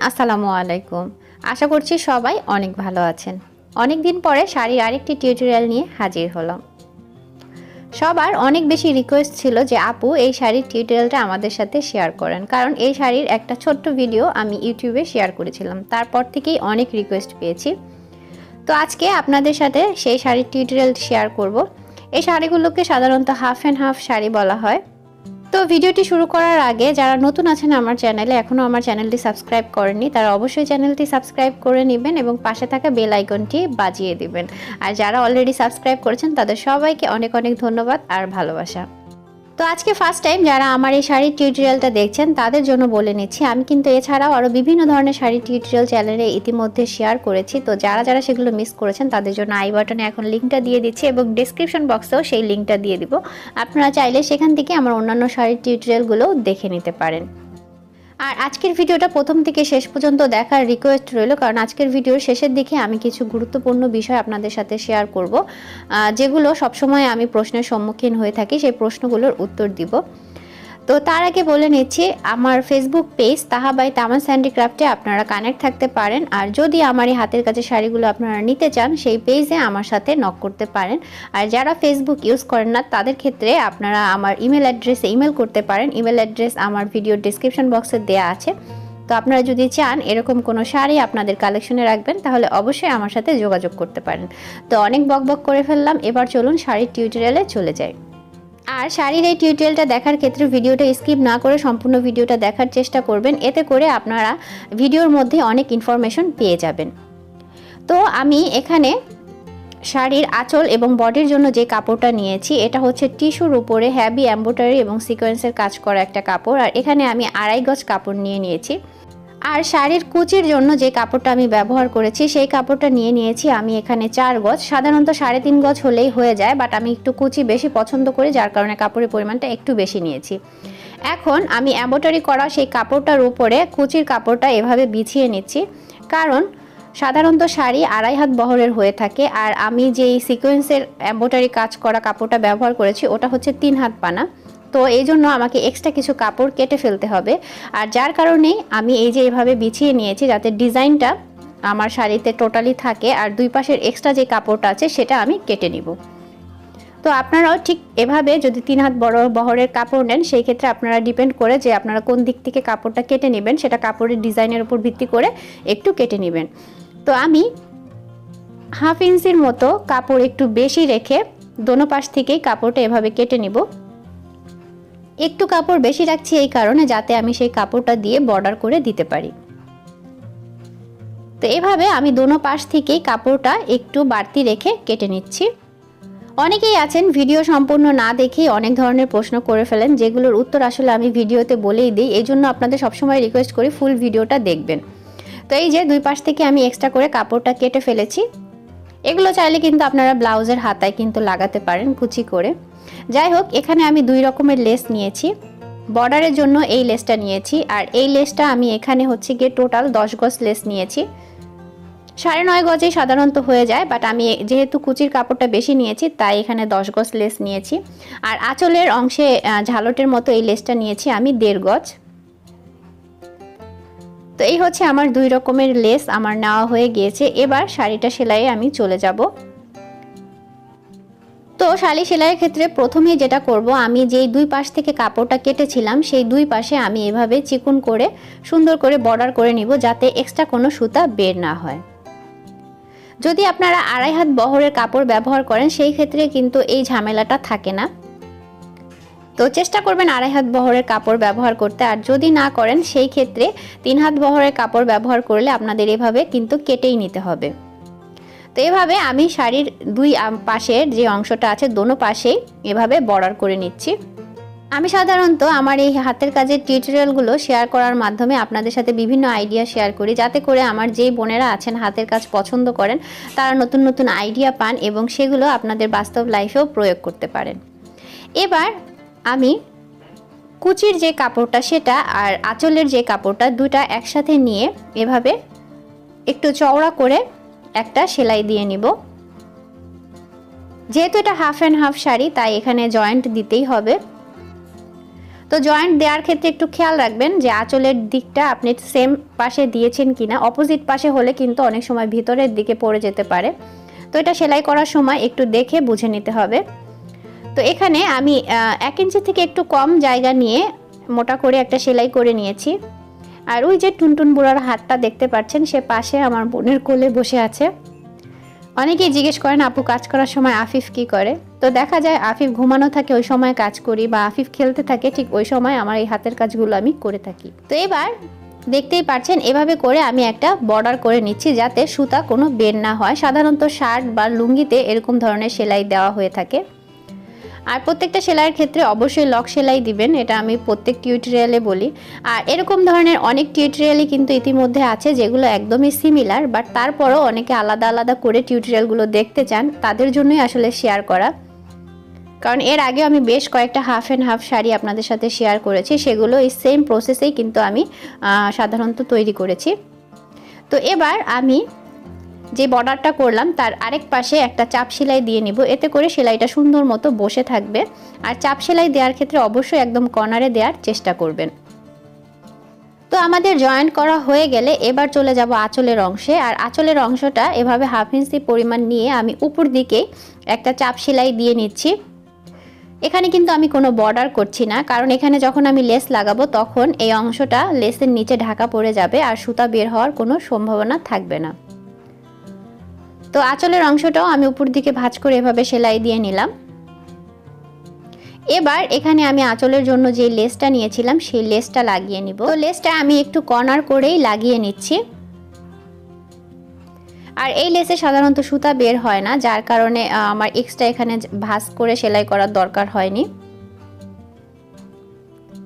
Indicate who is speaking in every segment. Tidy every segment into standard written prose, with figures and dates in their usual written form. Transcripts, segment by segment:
Speaker 1: আসসালামু আলাইকুম। আশা করছি সবাই অনেক ভালো আছেন। অনেক দিন পরে শাড়ির আরেকটি টিউটোরিয়াল নিয়ে হাজির হলাম। সবার অনেক বেশি রিকোয়েস্ট ছিল যে আপু এই শাড়ির টিউটোরিয়ালটা আমাদের সাথে শেয়ার করেন, কারণ এই শাড়ির একটা ছোট্ট ভিডিও আমি ইউটিউবে শেয়ার করেছিলাম। তারপর থেকেই অনেক রিকোয়েস্ট পেয়েছি। তো আজকে আপনাদের সাথে সেই শাড়ির টিউটোরিয়াল শেয়ার করব। এই শাড়িগুলোকে সাধারণত হাফ অ্যান্ড হাফ শাড়ি বলা হয়। তো ভিডিওটি শুরু করার আগে যারা নতুন আছেন আমার চ্যানেলে, এখনও আমার চ্যানেলটি সাবস্ক্রাইব করেননি, তারা অবশ্যই চ্যানেলটি সাবস্ক্রাইব করে নেবেন এবং পাশে থাকা বেল আইকনটি বাজিয়ে দিবেন। আর যারা অলরেডি সাবস্ক্রাইব করেছেন তাদের সবাইকে অনেক অনেক ধন্যবাদ আর ভালোবাসা। তো আজকে ফার্স্ট টাইম যারা আমার এই শাড়ির টিউটোরিয়ালটা দেখছেন তাদের জন্য বলে নিচ্ছি, আমি কিন্তু এছাড়াও আরও বিভিন্ন ধরনের শাড়ির টিউটোরিয়াল চ্যানেলে ইতিমধ্যে শেয়ার করেছি। তো যারা যারা সেগুলো মিস করেছেন তাদের জন্য আই বাটনে এখন লিঙ্কটা দিয়ে দিচ্ছি এবং ডেসক্রিপশন বক্সেও সেই লিঙ্কটা দিয়ে দিব। আপনারা চাইলে সেখান থেকে আমার অন্যান্য শাড়ির টিউটোরিয়ালগুলোও দেখে নিতে পারেন। আর আজকের ভিডিওটা প্রথম থেকে শেষ পর্যন্ত দেখার রিকোয়েস্ট রইল, কারণ আজকের ভিডিওর শেষের দিকে আমি কিছু গুরুত্বপূর্ণ বিষয় আপনাদের সাথে শেয়ার করব, যেগুলো সবসময় আমি প্রশ্নের সম্মুখীন হয়ে থাকি, সেই প্রশ্নগুলোর উত্তর দিব। তো তার আগে বলে নিচ্ছি, আমার ফেসবুক পেজ তাহা বাই তামান হ্যান্ডিক্রাফটে আপনারা কানেক্ট থাকতে পারেন। আর যদি আমার এই হাতের কাছে শাড়িগুলো আপনারা নিতে চান, সেই পেজে আমার সাথে নক করতে পারেন। আর যারা ফেসবুক ইউজ করেন না তাদের ক্ষেত্রে আপনারা আমার ইমেল অ্যাড্রেসে ইমেল করতে পারেন। ইমেল অ্যাড্রেস আমার ভিডিওর ডেসক্রিপশন বক্সে দেওয়া আছে। তো আপনারা যদি চান এরকম কোনো শাড়ি আপনাদের কালেকশনে রাখবেন, তাহলে অবশ্যই আমার সাথে যোগাযোগ করতে পারেন। তো অনেক বকবক করে ফেললাম, এবার চলুন শাড়ির টিউটোরিয়ালে চলে যাই। আর শাড়ির এই টিউটোরিয়ালটা দেখার ক্ষেত্রে ভিডিওটা স্কিপ না করে সম্পূর্ণ ভিডিওটা দেখার চেষ্টা করবেন, এতে করে আপনারা ভিডিওর মধ্যে অনেক ইনফরমেশন পেয়ে যাবেন। তো আমি এখানে শাড়ির আঁচল এবং বডির জন্য যে কাপড়টা নিয়েছি, এটা হচ্ছে টিস্যুর উপরে হেভি এমব্রয়ডারি এবং সিকোয়েন্সের কাজ করা একটা কাপড়। আর এখানে আমি 2.5 গজ কাপড় নিয়েছি। আর শাড়ির কুচির জন্য যে কাপড়টা আমি ব্যবহার করেছি সেই কাপড়টা নিয়েছি আমি এখানে 4 গজ। সাধারণত 3.5 গজ হলেই হয়ে যায়, বাট আমি একটু কুচি বেশি পছন্দ করি, যার কারণে কাপড়ের পরিমাণটা একটু বেশি নিয়েছি। এখন আমি এমব্রয়ডারি করা সেই কাপড়টার উপরে কুচির কাপড়টা এভাবে বিছিয়ে নিচ্ছি, কারণ সাধারণত শাড়ি 2.5 হাত বহরের হয়ে থাকে। আর আমি যেই সিকোয়েন্সের এমব্রয়ডারি কাজ করা কাপড়টা ব্যবহার করেছি ওটা হচ্ছে 3 হাত পানা। তো এই জন্য আমাকে এক্সট্রা কিছু কাপড় কেটে ফেলতে হবে। আর যার কারণেই আমি এই যে এভাবে বিছিয়ে নিয়েছি, যাতে ডিজাইনটা আমার শাড়িতে টোটালি থাকে। আর দুই পাশের এক্সট্রা যে কাপড়টা আছে সেটা আমি কেটে নিব। তো আপনারাও ঠিক এভাবে যদি 3 হাত বড় বহরের কাপড় নেন, সেই ক্ষেত্রে আপনারা ডিপেন্ড করে যে আপনারা কোন দিক থেকে কাপড়টা কেটে নেবেন, সেটা কাপড়ের ডিজাইনের উপর ভিত্তি করে একটু কেটে নেবেন। তো আমি 1/2 ইঞ্চির মতো কাপড় একটু বেশি রেখে দোনো পাশ থেকেই কাপড়টা এভাবে কেটে নিব। একটু কাপড় বেশি রাখছি এই কারণে যাতে আমি সেই কাপড়টা দিয়ে বর্ডার করে দিতে পারি। তো এভাবে আমি দোনো পাশ থেকেই কাপড়টা একটু বাড়তি রেখে কেটে নিচ্ছি। অনেকেই আছেন ভিডিও সম্পূর্ণ না দেখেই অনেক ধরনের প্রশ্ন করে ফেলেন, যেগুলোর উত্তর আসলে আমি ভিডিওতে বলেই দিই। এই জন্য আপনাদের সবসময় রিকোয়েস্ট করি ফুল ভিডিওটা দেখবেন। তো এই যে দুই পাশ থেকে আমি এক্সট্রা করে কাপড়টা কেটে ফেলেছি। এগুলো চাইলে কিন্তু আপনারা ব্লাউজের হাতায় কিন্তু লাগাতে পারেন কুচি করে। যাই হোক, এখানে আমি 2 রকমের লেস নিয়েছি। বর্ডারের জন্য এই লেসটা নিয়েছি, আর এই লেসটা আমি এখানে হচ্ছে গিয়ে টোটাল 10 গজ লেস নিয়েছি। 9.5 গজেই সাধারণত হয়ে যায়, বাট আমি যেহেতু কুচির কাপড়টা বেশি নিয়েছি তাই এখানে 10 গজ লেস নিয়েছি। আর আঁচলের অংশে ঝালটের মতো এই লেসটা নিয়েছি আমি 1.5 গজ। তো এই হচ্ছে আমার 2 রকমের লেস আমার নেওয়া হয়ে গিয়েছে। এবার শাড়িটা সেলাইয়ে আমি চলে যাব। তো শাড়ি সেলাইয়ের ক্ষেত্রে প্রথমেই যেটা করব, আমি যেই দুই পাশ থেকে কাপড়টা কেটেছিলাম সেই দুই পাশে আমি এভাবে চিকন করে সুন্দর করে বর্ডার করে নিব, যাতে এক্সট্রা কোনো সুতা বের না হয়। যদি আপনারা 2.5 হাত বহরের কাপড় ব্যবহার করেন সেই ক্ষেত্রে কিন্তু এই ঝামেলাটা থাকে না। তো চেষ্টা করবেন 2.5 হাত বহরের কাপড় ব্যবহার করতে। আর যদি না করেন সেই ক্ষেত্রে 3 হাত বহরের কাপড় ব্যবহার করলে আপনাদের এভাবে কিন্তু কেটেই নিতে হবে। তো এভাবে আমি শাড়ির দুই পাশের যে অংশটা আছে দোনো পাশেই এভাবে বর্ডার করে নিচ্ছি। আমি সাধারণত আমার এই হাতের কাজের টিউটোরিয়ালগুলো শেয়ার করার মাধ্যমে আপনাদের সাথে বিভিন্ন আইডিয়া শেয়ার করি, যাতে করে আমার যেই বোনেরা আছেন হাতের কাজ পছন্দ করেন তারা নতুন নতুন আইডিয়া পান এবং সেগুলো আপনাদের বাস্তব লাইফেও প্রয়োগ করতে পারেন। এবার আমি কুচির যে কাপড়টা সেটা আর আঁচলের যে কাপড়টা দুটা একসাথে নিয়ে এভাবে একটু চওড়া করে একটা সেলাই দিয়ে নিব। যেহেতু এটা হাফ অ্যান্ড হাফ শাড়ি তাই এখানে জয়েন্ট দিতেই হবে। তো জয়েন্ট দেওয়ার ক্ষেত্রে একটু খেয়াল রাখবেন যে আঁচলের দিকটা আপনি সেম পাশে দিয়েছেন কিনা। অপোজিট পাশে হলে কিন্তু অনেক সময় ভিতরের দিকে পড়ে যেতে পারে। তো এটা সেলাই করার সময় একটু দেখে বুঝে নিতে হবে। তো এখানে আমি 1 ইঞ্চি থেকে একটু কম জায়গা নিয়ে মোটা করে একটা সেলাই করে নিয়েছি। আর ওই যে টুনটুন বুড়ার হাতটা দেখতে পাচ্ছেন, সে পাশে আমার বোনের কোলে বসে আছে। অনেকেই জিজ্ঞেস করেন আপু কাজ করার সময় আফিফ কি করে। তো দেখা যায় আফিফ ঘুমানো থাকে ওই সময় কাজ করি, বা আফিফ খেলতে থাকে ঠিক ওই সময় আমার এই হাতের কাজগুলো আমি করে থাকি। তো এবার দেখতেই পাচ্ছেন এভাবে করে আমি একটা বর্ডার করে নিচ্ছি যাতে সুতা কোনো বের না হয়। সাধারণত শার্ট বা লুঙ্গিতে এরকম ধরনের সেলাই দেওয়া হয়ে থাকে। আর প্রত্যেকটা সেলাইয়ের ক্ষেত্রে অবশ্যই লক সেলাই দিবেন, এটা আমি প্রত্যেক টিউটোরিয়ালে বলি। আর এরকম ধরনের অনেক টিউটোরিয়ালই কিন্তু ইতিমধ্যে আছে যেগুলো একদমই সিমিলার, বাট তারপরও অনেকে আলাদা আলাদা করে টিউটোরিয়ালগুলো দেখতে চান, তাদের জন্যই আসলে শেয়ার করা। কারণ এর আগে আমি বেশ কয়েকটা হাফ অ্যান্ড হাফ শাড়ি আপনাদের সাথে শেয়ার করেছি, সেগুলো এই সেম প্রসেসেই কিন্তু আমি সাধারণত তৈরি করেছি। তো এবার আমি যে বর্ডারটা করলাম তার আরেক পাশে একটা চাপ সেলাই দিয়ে নিব, এতে করে সেলাইটা সুন্দর মতো বসে থাকবে। আর চাপ সেলাই দেওয়ার ক্ষেত্রে অবশ্যই একদম কর্নারে দেওয়ার চেষ্টা করবেন। তো আমাদের জয়েন্ট করা হয়ে গেলে এবার চলে যাব আঁচলের অংশে। আর আঁচলের অংশটা এভাবে 1/2 ইঞ্চি পরিমাণ নিয়ে আমি উপর দিকে একটা চাপ সেলাই দিয়ে নিচ্ছি। এখানে কিন্তু আমি কোনো বর্ডার করছি না, কারণ এখানে যখন আমি লেস লাগাবো তখন এই অংশটা লেসের নিচে ঢাকা পড়ে যাবে আর সুতা বের হওয়ার কোনো সম্ভাবনা থাকবে না। তো আঁচলের অংশটাও আমি উপর দিকে ভাঁজ করে এভাবে সেলাই দিয়ে নিলাম। এবার এখানে আমি আঁচলের জন্য যে লেসটা নিয়েছিলাম সেই লেসটা লাগিয়ে নিব। তো লেসটা আমি একটু কর্নার করেই লাগিয়ে নিচ্ছি। আর এই লেসে সাধারণত সুতা বের হয় না, যার কারণে আমার এক্সট্রা এখানে ভাঁজ করে সেলাই করার দরকার হয়নি।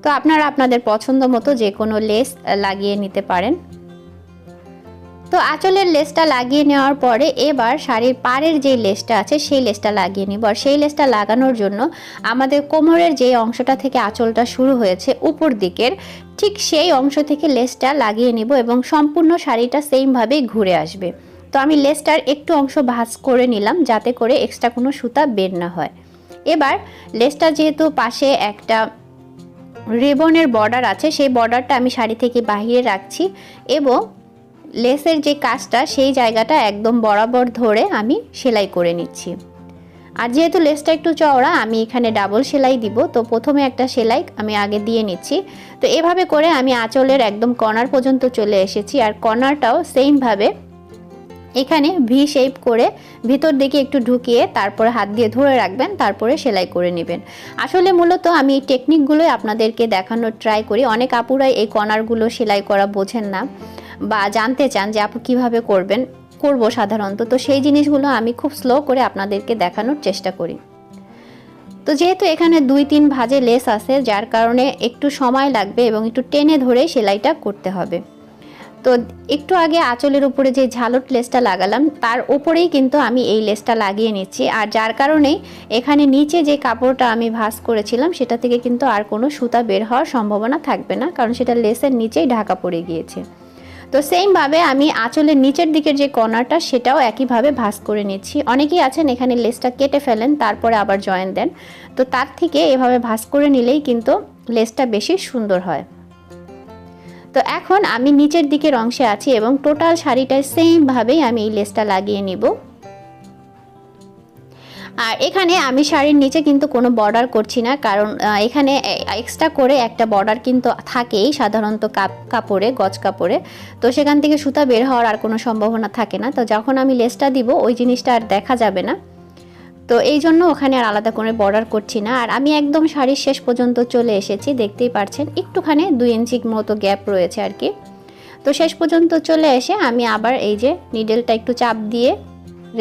Speaker 1: তো আপনারা আপনাদের পছন্দ মতো যে কোনো লেস লাগিয়ে নিতে পারেন। তো আঁচলের লেসটা লাগিয়ে নেওয়ার পরে এবার শাড়ির পাড়ের যে লেসটা আছে সেই লেসটা লাগিয়ে নিব। আর সেই লেসটা লাগানোর জন্য আমাদের কোমরের যে অংশটা থেকে আঁচলটা শুরু হয়েছে উপর দিকের, ঠিক সেই অংশ থেকে লেসটা লাগিয়ে নিব এবং সম্পূর্ণ শাড়িটা সেমভাবেই ঘুরে আসবে। তো আমি লেসটার একটু অংশ ভাঁজ করে নিলাম যাতে করে এক্সট্রা কোনো সুতা বের না হয়। এবার লেসটা যেহেতু পাশে একটা রিবনের বর্ডার আছে, সেই বর্ডারটা আমি শাড়ি থেকে বাহিরে রাখছি এবং লেসের যে কাজটা সেই জায়গাটা একদম বরাবর ধরে আমি সেলাই করে নিচ্ছি। আর যেহেতু লেসটা একটু চওড়া আমি এখানে ডাবল সেলাই দিব, তো প্রথমে একটা সেলাই আমি আগে দিয়ে নিচ্ছি। তো এভাবে করে আমি আঁচলের একদম কর্নার পর্যন্ত চলে এসেছি। আর কর্নারটাও সেমভাবে এখানে ভি শেপ করে ভিতর দিকে একটু ঢুকিয়ে তারপরে হাত দিয়ে ধরে রাখবেন, তারপরে সেলাই করে নেবেন। আসলে মূলত আমি এই টেকনিকগুলোই আপনাদেরকে দেখানোর ট্রাই করি। অনেক আপুরাই এই কর্নারগুলো সেলাই করা বোঝেন না বা জানতে চান যে আপু কিভাবে করব সাধারণত, তো সেই জিনিসগুলো আমি খুব স্লো করে আপনাদেরকে দেখানোর চেষ্টা করি। তো যেহেতু এখানে 2-3 ভাঁজে লেস আছে, যার কারণে একটু সময় লাগবে এবং একটু টেনে ধরে সেলাইটা করতে হবে। তো একটু আগে আঁচলের উপরে যে ঝালট লেসটা লাগালাম তার উপরেই কিন্তু আমি এই লেসটা লাগিয়ে নিচ্ছি। আর যার কারণেই এখানে নিচে যে কাপড়টা আমি ভাঁজ করেছিলাম সেটা থেকে কিন্তু আর কোনো সুতা বের হওয়ার সম্ভাবনা থাকবে না, কারণ সেটা লেসের নিচেই ঢাকা পড়ে গিয়েছে। তো সেমভাবে আমি আঁচলের নিচের দিকের যে কর্নারটা সেটাও একইভাবে ভাঁজ করে নিচ্ছি। অনেকেই আছেন এখানে লেসটা কেটে ফেলেন তারপরে আবার জয়েন দেন, তো তার থেকে এভাবে ভাঁজ করে নিলেই কিন্তু লেসটা বেশি সুন্দর হয়। তো এখন আমি নিচের দিকের অংশে আছি এবং টোটাল শাড়িটায় সেমভাবেই আমি এই লেসটা লাগিয়ে নিব। আর এখানে আমি শাড়ির নিচে কিন্তু কোনো বর্ডার করছি না, কারণ এখানে এক্সট্রা করে একটা বর্ডার কিন্তু থাকেই সাধারণত কাপড়ে, গজ কাপড়ে। তো সেখান থেকে সুতা বের হওয়ার আর কোনো সম্ভাবনা থাকে না। তো যখন আমি লেসটা দিব ওই জিনিসটা আর দেখা যাবে না, তো এই জন্য ওখানে আর আলাদা করে বর্ডার করছি না। আর আমি একদম শাড়ির শেষ পর্যন্ত চলে এসেছি, দেখতেই পাচ্ছেন একটুখানি 2 ইঞ্চি মতো গ্যাপ রয়েছে আর কি। তো শেষ পর্যন্ত চলে এসে আমি আবার এই যে নিডেলটা একটু চাপ দিয়ে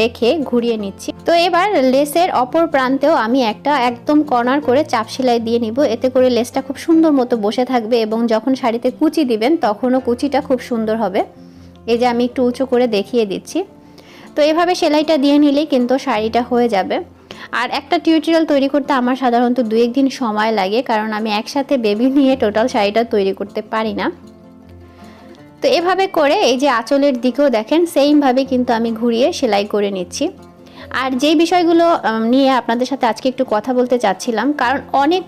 Speaker 1: রেখে ঘুরিয়ে নিচ্ছি। তো এবার লেসের অপর প্রান্তেও আমি একটা একদম কর্নার করে চাপ সেলাই দিয়ে নিব, এতে করে লেসটা খুব সুন্দর মতো বসে থাকবে এবং যখন শাড়িতে কুচি দিবেন তখনও কুচিটা খুব সুন্দর হবে। এই যে আমি একটু উঁচু করে দেখিয়ে দিচ্ছি। তো এভাবে সেলাইটা দিয়ে নিলেই কিন্তু শাড়িটা হয়ে যাবে। আর একটা টিউটোরিয়াল তৈরি করতে আমার সাধারণত 2-1 দিন সময় লাগে, কারণ আমি একসাথে বেবি নিয়ে টোটাল শাড়িটা তৈরি করতে পারি না। তো এভাবে করে এই যে আঁচলের দিকেও দেখেন সেমভাবে কিন্তু আমি ঘুরিয়ে সেলাই করে নিচ্ছি। আর যেই বিষয়গুলো নিয়ে আপনাদের সাথে আজকে একটু কথা বলতে চাচ্ছিলাম, কারণ অনেক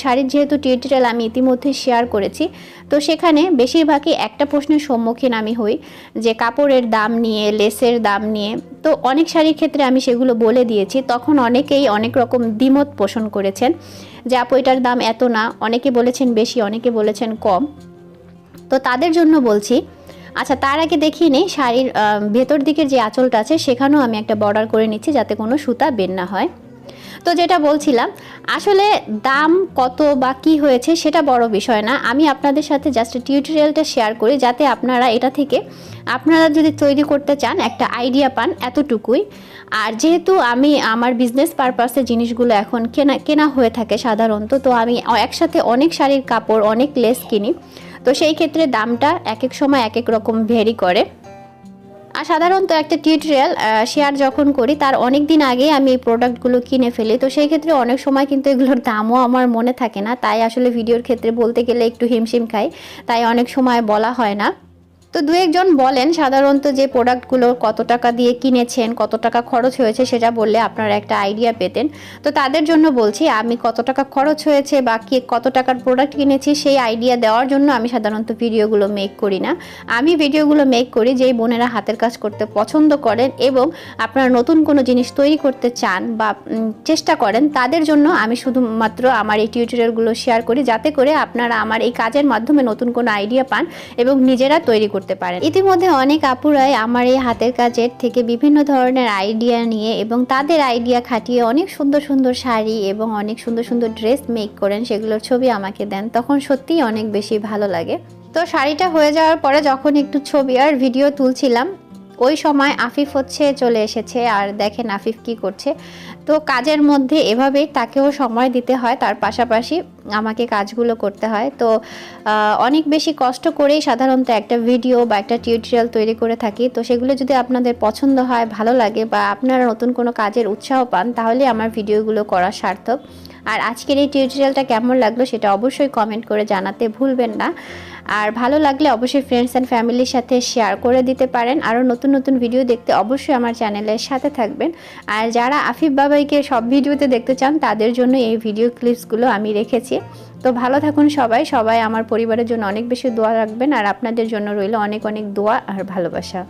Speaker 1: শাড়ির যেহেতু টিউটোরিয়াল আমি ইতিমধ্যে শেয়ার করেছি, তো সেখানে বেশিরভাগই একটা প্রশ্নের সম্মুখীন আমি হই যে কাপড়ের দাম নিয়ে, লেসের দাম নিয়ে। তো অনেক শাড়ির ক্ষেত্রে আমি সেগুলো বলে দিয়েছি, তখন অনেকেই অনেক রকম দ্বিমত পোষণ করেছেন যে আপু এটার দাম এত না, অনেকে বলেছেন বেশি, অনেকে বলেছেন কম। তো তাদের জন্য বলছি, আচ্ছা তার আগে দেখিয়ে নেই শাড়ির ভেতর দিকের যে আঁচলটা আছে সেখানেও আমি একটা বর্ডার করে নিচ্ছি যাতে কোনো সুতা বের না হয়। তো যেটা বলছিলাম, আসলে দাম কত বা কী হয়েছে সেটা বড় বিষয় না, আমি আপনাদের সাথে জাস্ট টিউটোরিয়ালটা শেয়ার করি যাতে আপনারা এটা থেকে আপনারা যদি তৈরি করতে চান একটা আইডিয়া পান, এতটুকুই। আর যেহেতু আমি আমার বিজনেস পারপাসে জিনিসগুলো এখন কেনা হয়ে থাকে সাধারণত, তো আমি একসাথে অনেক শাড়ির কাপড়, অনেক লেস কিনি, তো সেই ক্ষেত্রে দামটা এক এক সময় এক এক রকম ভেরি করে। আর সাধারণত একটা টিউটোরিয়াল শেয়ার যখন করি তার অনেক দিন আগে আমি এই প্রোডাক্টগুলো কিনে ফেলি, তো সেই ক্ষেত্রে অনেক সময় কিন্তু এগুলোর দামও আমার মনে থাকে না, তাই আসলে ভিডিওর ক্ষেত্রে বলতে গেলে একটু হিমশিম খাই, তাই অনেক সময় বলা হয় না। তো দু একজন বলেন সাধারণত যে প্রোডাক্টগুলো কত টাকা দিয়ে কিনেছেন, কত টাকা খরচ হয়েছে সেটা বললে আপনারা একটা আইডিয়া পেতেন। তো তাদের জন্য বলছি, আমি কত টাকা খরচ হয়েছে বা কত টাকার প্রোডাক্ট কিনেছি সেই আইডিয়া দেওয়ার জন্য আমি সাধারণত ভিডিওগুলো মেক করি না। আমি ভিডিওগুলো মেক করি যেই বোনেরা হাতের কাজ করতে পছন্দ করেন এবং আপনারা নতুন কোনো জিনিস তৈরি করতে চান বা চেষ্টা করেন, তাদের জন্য আমি শুধুমাত্র আমার এই টিউটোরিয়ালগুলো শেয়ার করি যাতে করে আপনারা আমার এই কাজের মাধ্যমে নতুন কোনো আইডিয়া পান এবং নিজেরা তৈরি করতে পারেন। ইতিমধ্যে অনেক আপুরাই আমার এই হাতের কাজের থেকে বিভিন্ন ধরনের আইডিয়া নিয়ে এবং তাদের আইডিয়া খাটিয়ে অনেক সুন্দর সুন্দর শাড়ি এবং অনেক সুন্দর সুন্দর ড্রেস মেক করেন, সেগুলোর ছবি আমাকে দেন, তখন সত্যিই অনেক বেশি ভালো লাগে। তো শাড়িটা হয়ে যাওয়ার পরে যখন একটু ছবি আর ভিডিও তুলছিলাম, ওই সময় আফিফ চলে এসেছে। আর দেখেন আফিফ কি করছে। তো কাজের মধ্যে এভাবেই তাকেও সময় দিতে হয়, তার পাশাপাশি আমাকে কাজগুলো করতে হয়। তো অনেক বেশি কষ্ট করেই সাধারণত একটা ভিডিও বা একটা টিউটোরিয়াল তৈরি করে থাকি। তো সেগুলো যদি আপনাদের পছন্দ হয়, ভালো লাগে বা আপনারা নতুন কোনো কাজের উৎসাহ পান, তাহলে আমার ভিডিওগুলো করা সার্থক। আর আজকের এই টিউটোরিয়ালটা কেমন লাগলো সেটা অবশ্যই কমেন্ট করে জানাতে ভুলবেন না। আর ভালো লাগলে অবশ্যই ফ্রেন্ডস অ্যান্ড ফ্যামিলির সাথে শেয়ার করে দিতে পারেন। আরও নতুন নতুন ভিডিও দেখতে অবশ্যই আমার চ্যানেলের সাথে থাকবেন। আর যারা আফিফ বাবাইকে সব ভিডিওতে দেখতে চান তাদের জন্য এই ভিডিও ক্লিপসগুলো আমি রেখেছি। তো ভালো থাকুন সবাই আমার পরিবারের জন্য অনেক বেশি দোয়া রাখবেন। আর আপনাদের জন্য রইল অনেক অনেক দোয়া আর ভালোবাসা।